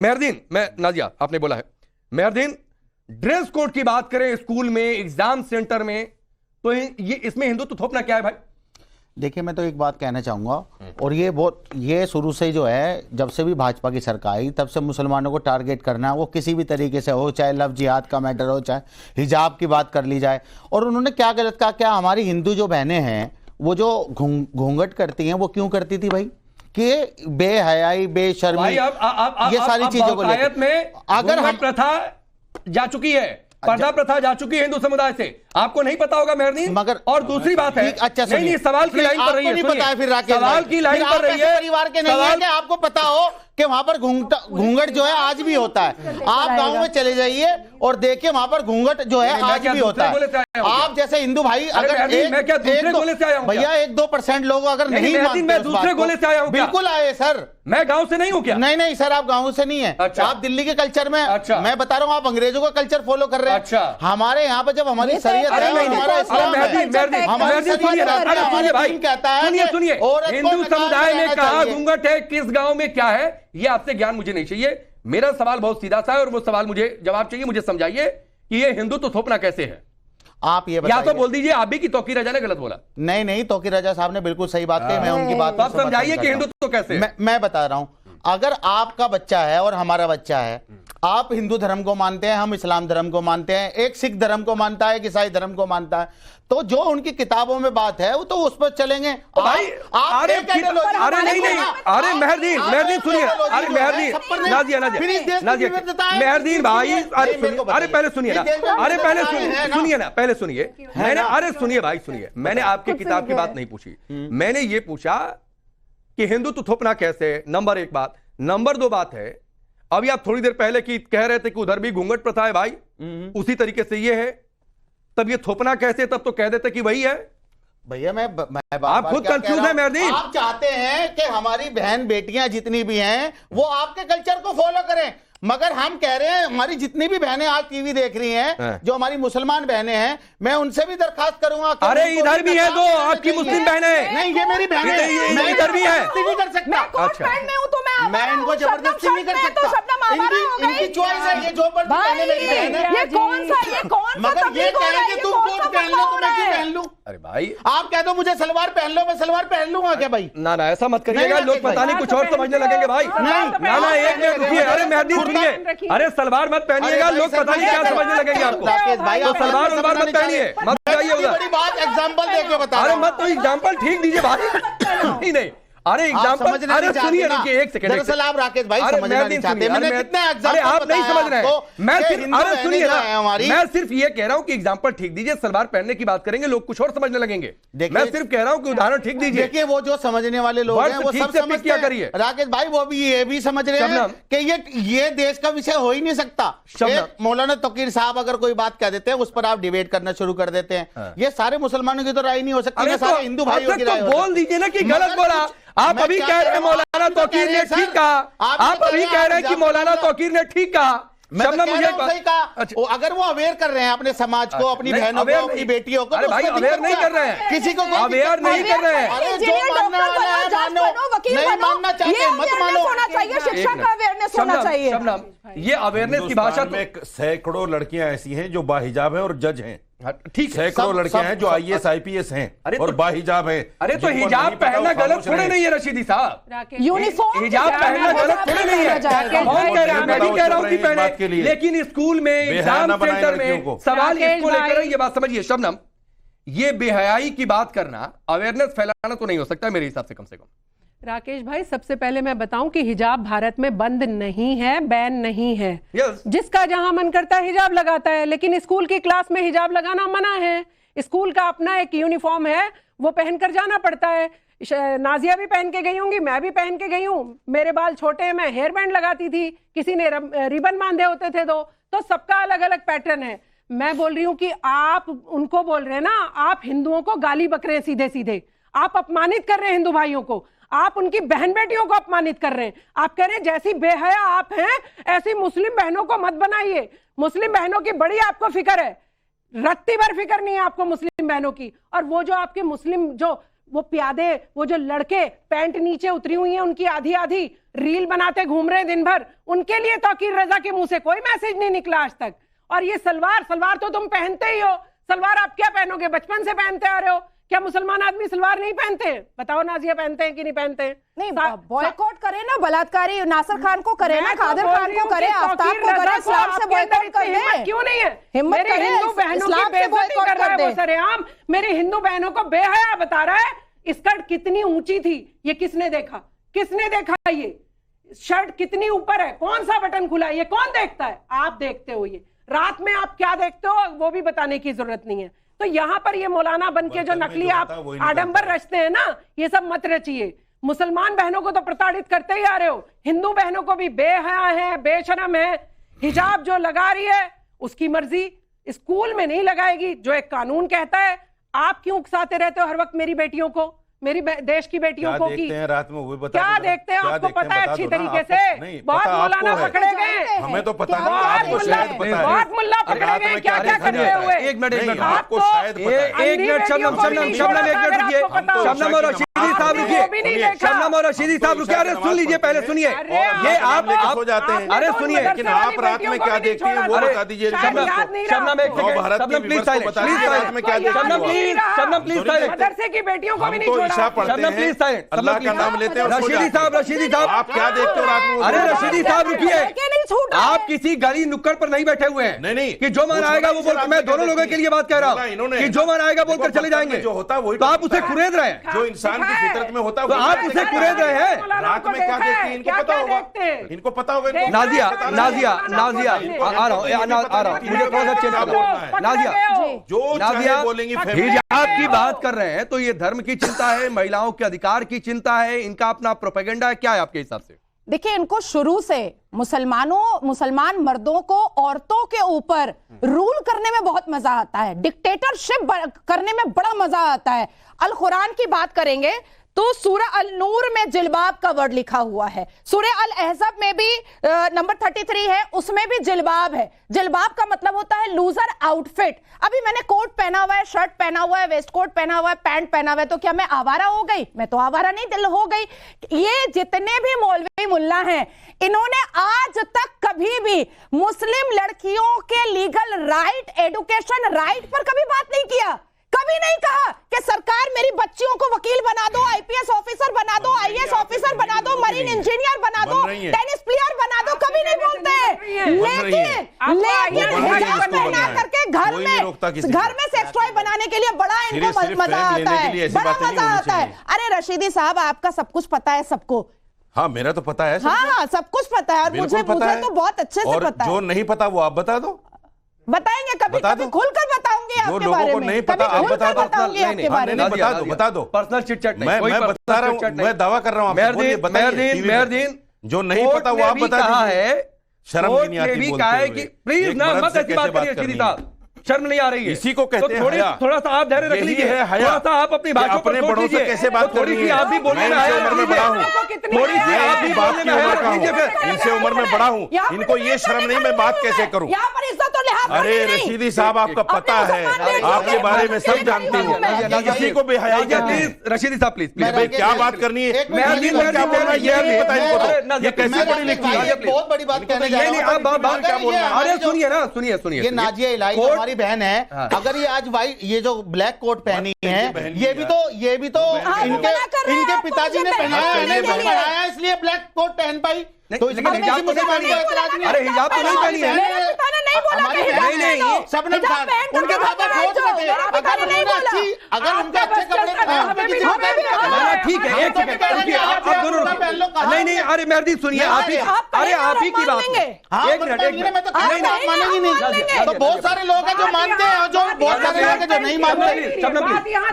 मेहरदीन, मैं नाजिया आपने बोला है, मेहरदीन ड्रेस कोड की बात करें स्कूल में, एग्जाम सेंटर में, तो ये इसमें हिंदुत्व थोपना क्या है भाई? देखिए, मैं तो एक बात कहना चाहूंगा, और ये शुरू से जो है, जब से भी भाजपा की सरकार आई तब से मुसलमानों को टारगेट करना, वो किसी भी तरीके से हो, चाहे लव जिहाद का मैटर हो, चाहे हिजाब की बात कर ली जाए। और उन्होंने क्या गलत कहा? क्या हमारी हिंदू जो बहनें हैं वो जो घूंघट करती हैं, वो क्यों करती थी भाई? कि बेहयाई, बेशर्मी, ये सारी चीजों को लेकर में अगर हम प्रथा जा चुकी है, पर्दा प्रथा जा चुकी है हिंदू समुदाय से, आपको नहीं पता होगा मेहरदीन। मगर और दूसरी बात है, अच्छा नहीं सवाल की लाइन पर रही है, नहीं पता है, फिर राकेश सवाल की लाइन पर रही है, परिवार के नहीं है कि आपको पता हो कि वहां पर घूंघट जो है आज भी होता है। आप गांव में चले जाइए और देखिए, वहां पर घूंघट जो है आज भी होता है। आप जैसे हिंदू भाई अगर भैया 1-2% लोग अगर नहीं मानते, मैं दूसरे गोले से आया हूं? बिल्कुल आए सर, मैं गांव से नहीं हूं क्या? नहीं सर, आप गांव से नहीं है। अच्छा। आप दिल्ली के कल्चर में, अच्छा। मैं बता रहा हूं, आप अंग्रेजों का कल्चर फॉलो कर रहे हैं। अच्छा। हमारे यहाँ पर जब हमारी शरीयत है, हमारा इस्लाम है, हिंदू समुदाय ने कहा घूंघट है, किस गांव में क्या है, ये आपसे ज्ञान मुझे नहीं चाहिए। मेरा सवाल बहुत सीधा सा है और वो सवाल मुझे जवाब चाहिए। मुझे समझाइए कि ये हिंदुत्व थोपना कैसे है? आप ये बताइए। या तो बोल दीजिए आप भी कि तौकीर रजा ने गलत बोला। नहीं, तौकीर रजा साहब ने बिल्कुल सही बात कही, मैं उनकी बात आप समझाइए कि हिंदुत्व कैसे है। मैं बता रहा हूं, अगर आपका बच्चा है और हमारा बच्चा है, आप हिंदू धर्म को मानते हैं, हम इस्लाम धर्म को मानते हैं, एक सिख धर्म को मानता है, एक ईसाई धर्म को मानता है, तो जो उनकी किताबों में बात है वो तो उस पर चलेंगे। भाई अरे नहीं, अरे मेहरदीन सुनिए, अरे मेहरदीन मेहरदीन भाई, अरे पहले सुनिए ना, अरे पहले सुनिए ना, पहले सुनिए। मैंने, अरे सुनिए भाई, सुनिए, मैंने आपकी किताब की बात नहीं पूछी, मैंने ये पूछा कि हिंदुत्व थोपना कैसे, नंबर 1 बात। नंबर 2 बात है, अभी आप थोड़ी देर पहले की कह रहे थे कि उधर भी घूंघट प्रथा है भाई, उसी तरीके से ये है, तब ये थोपना कैसे? तब तो कह देते कि वही है। भैया मैं आप खुद कंफ्यूज है मेहरदीन। आप चाहते हैं कि हमारी बहन बेटियां जितनी भी हैं वो आपके कल्चर को फॉलो करें, मगर हम कह रहे हैं हमारी जितनी भी बहनें आज टीवी देख रही हैं, जो हमारी मुसलमान बहनें हैं, मैं उनसे भी दरखास्त करूंगा। अरे इधर भी है दो आपकी मुस्लिम बहनें। नहीं, ये मेरी बहनें, मैं इधर भी है, नहीं कर सकता। अच्छा, मैं इनको जबरदस्ती नहीं कर सकता, इनकी चॉइस है, ये जो पर ये कौन सा मगर ये कहें कि तुम कोट पहन लो तो मैं क्यों पहन लूं? अरे भाई आप कह दो मुझे सलवार पहन लो, मैं सलवार पहन लूंगा क्या भाई? ना ऐसा मत करिएगा, लोग पता नहीं कुछ और समझने लगेंगे भाई। ना एक मिनट रुकिए, अरे मेहरदीन सुनिए, अरे सलवार मत पहनिएगा, लोग पता नहीं क्या समझने लगेंगे आपको। तो सलवार मत पहनिए, मत जाइए उधर। बड़ी बात एग्जांपल देके बता। अरे मत, तो एग्जांपल ठीक दीजिए भाई। नहीं, अरे एग्जांपल, अरे सुनिए, रुकिए एक सेकंड। दरअसल आप राकेश भाई समझना नहीं चाहते, मैंने कितने एग्जांपल, अरे आप नहीं समझ रहे हैं। मैं सिर्फ, अरे सुनिए ना, हमारी, मैं सिर्फ ये कह रहा हूं कि एग्जांपल ठीक दीजिए। सलवार पहनने की बात करेंगे लोग कुछ और समझने लगेंगे। मैं सिर्फ कह रहा हूं कि उदाहरण ठीक दीजिए। देखिए, वो जो समझने वाले लोग हैं वो सब समझ क्या करिए राकेश भाई, वो भी ये भी समझ रहे हैं कि ये देश का विषय हो ही नहीं सकता। मौलाना तौकीर साहब अगर कोई बात कह देते हैं उस पर आप डिबेट करना शुरू कर देते हैं। ये सारे मुसलमानों की तो राय नहीं हो सकती, सारे हिंदू भाइयों की राय बोल दीजिए ना कि गलत बोला। आप अभी कह रहे हैं मौलाना तौकीर ने ठीक कहा, आप अभी कह रहे हैं कि मौलाना तौकीर ने ठीक कहा। अच्छा, अगर वो अवेयर कर रहे हैं अपने समाज को, अपनी बहनों को, अपनी बेटियों को, अरे भाई अवेयर नहीं कर रहे हैं, किसी को अवेयर नहीं कर रहे हैं। अरे जो मानने वाला है मानो, नहीं मानना चाहते मत मानो। शिक्षा का अवेयरनेस होना चाहिए। शबनम, ये अवेयरनेस की भाषा में सैकड़ों लड़कियां ऐसी हैं जो बाहिजाब हैं और जज हैं। ठीक, सैकड़ों लड़कियां हैं जो IAS IPS हैं और बाहिजाब हैं। अरे तो हिजाब पहनना गलत थोड़े नहीं है रशीदी साहब, यूनिफॉर्म हिजाब पहनना गलत थोड़े नहीं है। कौन कह रहा है? मैं नहीं कह रहा हूं कि पहने, लेकिन स्कूल में, एग्जाम सेंटर में सवाल इसको लेकर, ये बात समझिए शबनम, ये बेहयाई की बात करना, अवेयरनेस फैलाना तो नहीं हो सकता मेरे हिसाब से, कम से कम। राकेश भाई, सबसे पहले मैं बताऊं कि हिजाब भारत में बंद नहीं है, बैन नहीं है। जिसका जहां मन करता है हिजाब लगाता है, लेकिन स्कूल की क्लास में हिजाब लगाना मना है। स्कूल का अपना एक यूनिफॉर्म है, वो पहनकर जाना पड़ता है। नाजिया भी पहन के गई होंगी, मैं भी पहन के गई हूँ। मेरे बाल छोटे हैं, मैं हेयर बैंड लगाती थी, किसी ने रिबन बांधे होते थे। तो सबका अलग अलग पैटर्न है। मैं बोल रही हूँ कि आप उनको बोल रहे हैं ना, आप हिंदुओं को गाली बक रहे हैं सीधे सीधे, आप अपमानित कर रहे हैं हिंदू भाइयों को, आप उनकी बहन बेटियों को अपमानित कर रहे हैं। आप कह रहे हैं जैसी बेहया आप हैं ऐसी मुस्लिम बहनों को मत बनाइए। मुस्लिम बहनों की बड़ी आपको फिक्र है, रत्ती भर फिक्र नहीं है आपको मुस्लिम बहनों की। और वो जो आपके मुस्लिम, जो वो प्यादे, वो जो लड़के पैंट नीचे उतरी हुई हैं उनकी आधी आधी, रील बनाते घूम रहे दिन भर, उनके लिए तौकीर रजा के मुंह से कोई मैसेज नहीं निकला आज तक। और ये सलवार तो तुम पहनते ही हो, सलवार आप क्या पहनोगे, बचपन से पहनते आ रहे हो। क्या मुसलमान आदमी सलवार नहीं पहनते? बताओ नाजिया, पहनते हैं कि नहीं पहनते? नहीं, बॉयकॉट करे ना, बलात्कारी नासिर खान को करे ना, कादिर खान को करे, आफ्ताब को करे, इस्लाम से बॉयकॉट कर दे। क्यों नहीं है? हिम्मत मेरे करे, हिंदू बहनों की बेइज्जती कर रहा है वो सरेआम। मेरी हिंदू बहनों को बेहया बता रहा है। स्कर्ट कितनी ऊंची थी ये किसने देखा? किसने देखा? ये शर्ट कितनी ऊपर है, कौन सा बटन खुला है, ये कौन देखता है? आप देखते हो। ये रात में आप क्या देखते हो वो भी बताने की जरूरत नहीं है। तो यहां पर ये मौलाना बन के जो नकली आप आडंबर रचते हैं ना, ये सब मत रचिए। मुसलमान बहनों को तो प्रताड़ित करते ही आ रहे हो, हिंदू बहनों को भी बेहया है, बेशरम है। हिजाब जो लगा रही है उसकी मर्जी, स्कूल में नहीं लगाएगी जो एक कानून कहता है। आप क्यों उकसाते रहते हो हर वक्त मेरी बेटियों को, मेरी देश की बेटियों को? देखते हैं रात में वो भी बता क्या देखते हैं? आपको पता है अच्छी तरीके से। बहुत मौलाना पकड़े गए, हमें तो पता नहीं, आपको शायद पता है। बहुत मुल्ला पकड़े गए, क्या क्या करते हुए। एक मिनट आपको शायद पता है। एक मिनट शबनम एक मिनट रुकिए। शबनम और रशीदी साहब रुकिए, शबनम और रशीदी साहब रुकिए। अरे सुन लीजिए, पहले सुनिए। ये आप हो जाते हैं। अरे सुनिए, लेकिन आप रात में क्या देखती हैं वो बता दीजिए। शबनम एक second, please silent, Shabnam please silent. मदरसे की बेटियों को भी नहीं हम तो ईशा छोड़ा। पढ़ते हैं, अल्लाह का नाम लेते हैं। रशीदी साहब आप क्या देखते हो रात में? अरे रशीदी साहब रुकिए, आप किसी गली नुक्कड़ पर नहीं बैठे हुए हैं। नहीं कि जो मन आएगा वो बोलकर, मैं दोनों लोगों के लिए बात कह रहा हूँ कि जो मन आएगा बोलकर चले जाएंगे, जो होता है वही तो आप उसे कुरेद रहे हैं। जो इंसान की फितरत में होता है तो आप उसे कुरेद रहे हैं। रात में क्या देखते हैं इनको पता होगा, इनको पता होगा। नाजिया आ रहा हूँ, मुझे थोड़ा सा चेंज करना है। नाजिया, जो नाजिया बोलेंगी हिजाब की बात कर रहे हैं तो ये धर्म की चिंता है, महिलाओं के अधिकार की चिंता है, इनका अपना प्रोपेगेंडा है, क्या है आपके हिसाब से? देखिए, इनको शुरू से मुसलमान मर्दों को औरतों के ऊपर रूल करने में बहुत मजा आता है, डिक्टेटरशिप करने में बड़ा मजा आता है। अल कुरान की बात करेंगे तो सूरह अल नूर में जिल्बाब का वर्ड लिखा हुआ है, सूरह अल अहज़ब में भी नंबर 33 है, उसमें भी जिल्बाब है। जिल्बाब का मतलब होता है लूजर आउटफिट। अभी मैंने कोट पहना हुआ है, शर्ट पहना हुआ है, वेस्ट कोट पहना हुआ है, पैंट पहना हुआ है, तो क्या मैं आवारा हो गई? मैं तो आवारा नहीं, दिल हो गई। ये जितने भी मौलवी मुल्ला हैं, इन्होंने आज तक कभी भी मुस्लिम लड़कियों के लीगल राइट, एजुकेशन राइट पर कभी बात नहीं किया। कभी नहीं कहा कि सरकार मेरी बच्चियों को वकील बना दो, आईपीएस ऑफिसर बना दो, आईएएस ऑफिसर बना दो, मरीन इंजीनियर बना दो, टेनिस प्लेयर बना दो, कभी नहीं बोलते। लेकिन हिजाब पहना करके घर में सेक्स टॉय बनाने के लिए बड़ा इनको मजा आता है, बड़ा मजा आता है। अरे रशीदी साहब, आपका सब कुछ पता है सबको। हाँ, मेरा तो पता है। हाँ, सब कुछ पता है, और मुझे तो बहुत अच्छे से पता है। जो नहीं पता वो आप बता दो। बताएंगे, कभी खुलकर बताऊंगे आपके बारे में। नहीं पता आप बता दो। बता दो, पर्सनल चिट-चैट नहीं। मैं बता रहा हूँ, मैं दावा कर रहा हूँ। मेहरदीन जो नहीं पता वो आप बता है। शर्म नहीं आती बोलते हुए। प्लीज ना, मत ऐसी बात करिए रशीदी साहब, शर्म नहीं आ रही है। इसी को कहते हैं हया। थोड़ा सा आप धैर्य रख लीजिए, थोड़ा सा आप अपनी भाषा पर अपने बड़ों से कैसे बात थोड़ी सी आप भी बोलने में आया, उम्र में बड़ा हूँ, थोड़ी सी आप भी बात बोलने की में आया उम्र लीजिए। का हूँ, इनसे उम्र में बड़ा हूँ, इनको ये शर्म नहीं, मैं बात कैसे करूँ? यहाँ पर इज्जत और लिहाज अरे रशीदी साहब, आपका पता है, आपके बारे में सब जानती हूँ, किसी को बेहयाई कहते हैं। रशीदी साहब प्लीज, क्या बात करनी है? मेहरदीन क्या बोल रहा है ये नहीं पता इनको, तो ये कैसे पढ़ी लिखी है? बहुत बड़ी बात कहने जा रहा हूं। क्या बोल रहा है? अरे सुनिए ना, सुनिए। ये नाजिया इलाही हमारी बहन है, अगर ये आज ये जो ब्लैक कोट पहनी है, ये भी तो इनके पिताजी ने पहनाया है, पहनाया, इसलिए ब्लैक कोट पहन पाई। तो लेकिन हिजाब तो नहीं पहनी है। अरे हिजाब तो नहीं पहनी है। नहीं, शबनम खान उनके पापा फौज में थे, अगर उनके अच्छे कपड़े ठीक है, एक सेकंड रुकिए, आप दोनों नहीं, अरे मेहरदीन सुनिए, अरे आप ही की बात, एक मिनट मानेंगी नहीं। तो बहुत सारे लोग हैं जो मानते हैं, जो बहुत सारे लोग हैं जो नहीं मानते।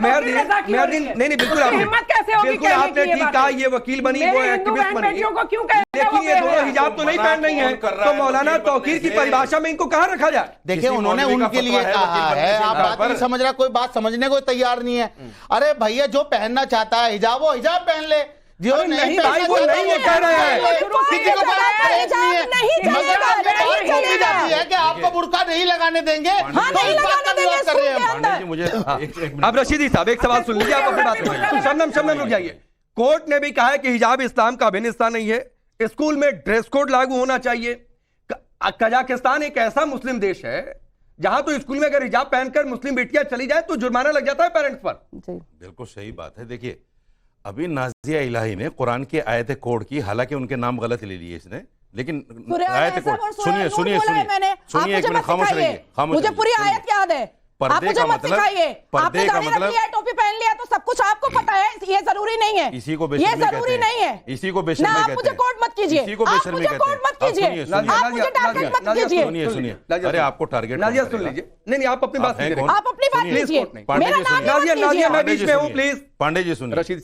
मेहरदीन नहीं, बिल्कुल आपने ठीक कहा, ये वकील बनी, वो एक्टिविस्ट बनी, लेकिन ये दोनों हिजाब तो नहीं पहन रही हैं, तो मौलाना तौकीर की परिभाषा में इनको कहाँ रखा जाए? देखिए, उन्होंने उनके लिए कहा है, आप बात नहीं समझ रहा, कोई बात समझने को तैयार नहीं है। अरे भैया, जो पहनना चाहता है हिजाब, वो हिजाब पहन ले, जो नहीं भाई वो नहीं वो कह रहे हैं, किसी को बात नहीं जाती है कि आपको बुर्का नहीं लगाने देंगे, तो इस बात का विरोध कर रहे हैं। मुझे अब रशीदी साहब एक सवाल सुन लीजिए, आप अपनी बात सुनिए। शबनम रुक जाइए। कोर्ट ने भी कहा है कि हिजाब इस्लाम का अभिन्न हिस्सा नहीं है, स्कूल में ड्रेस कोड लागू होना चाहिए। कजाकिस्तान एक ऐसा मुस्लिम देश है जहां तो स्कूल में अगर हिजाब पहनकर मुस्लिम बेटियां चली जाए तो जुर्माना लग जाता है पेरेंट्स पर। बिल्कुल सही बात है। देखिए अभी नाजिया इलाही ने कुरान की आयत कोड की, हालांकि उनके नाम गलत ले लिए इसने, लेकिन आयत कोड सुनिए सुनिए सुनिए एक मिनट खामोश रहिए, मुझे पूरी आयत याद है। पर्दे का मतलब, पर्दे का मतलब टोपी पहन लिया तो सब कुछ आपको पता है, ये जरूरी नहीं है। इसी को ये जरूरी नहीं है। इसी को बेशर्मी कहते हैं। आप मुझे कोर्ट मत कीजिए, इसी को आप मुझे कोर्ट मत कीजिए, आप मुझे टारगेट मत कीजिए। सुनिए सुनिए, अरे आपको टारगेट नाजिया सुन लीजिए। नहीं आप अपनी बात कीजिए, आप अपनी बात कीजिए, मेरा नाम नाजिया मैं बीच में हूं प्लीज। पांडे जी सुनिए। रशीद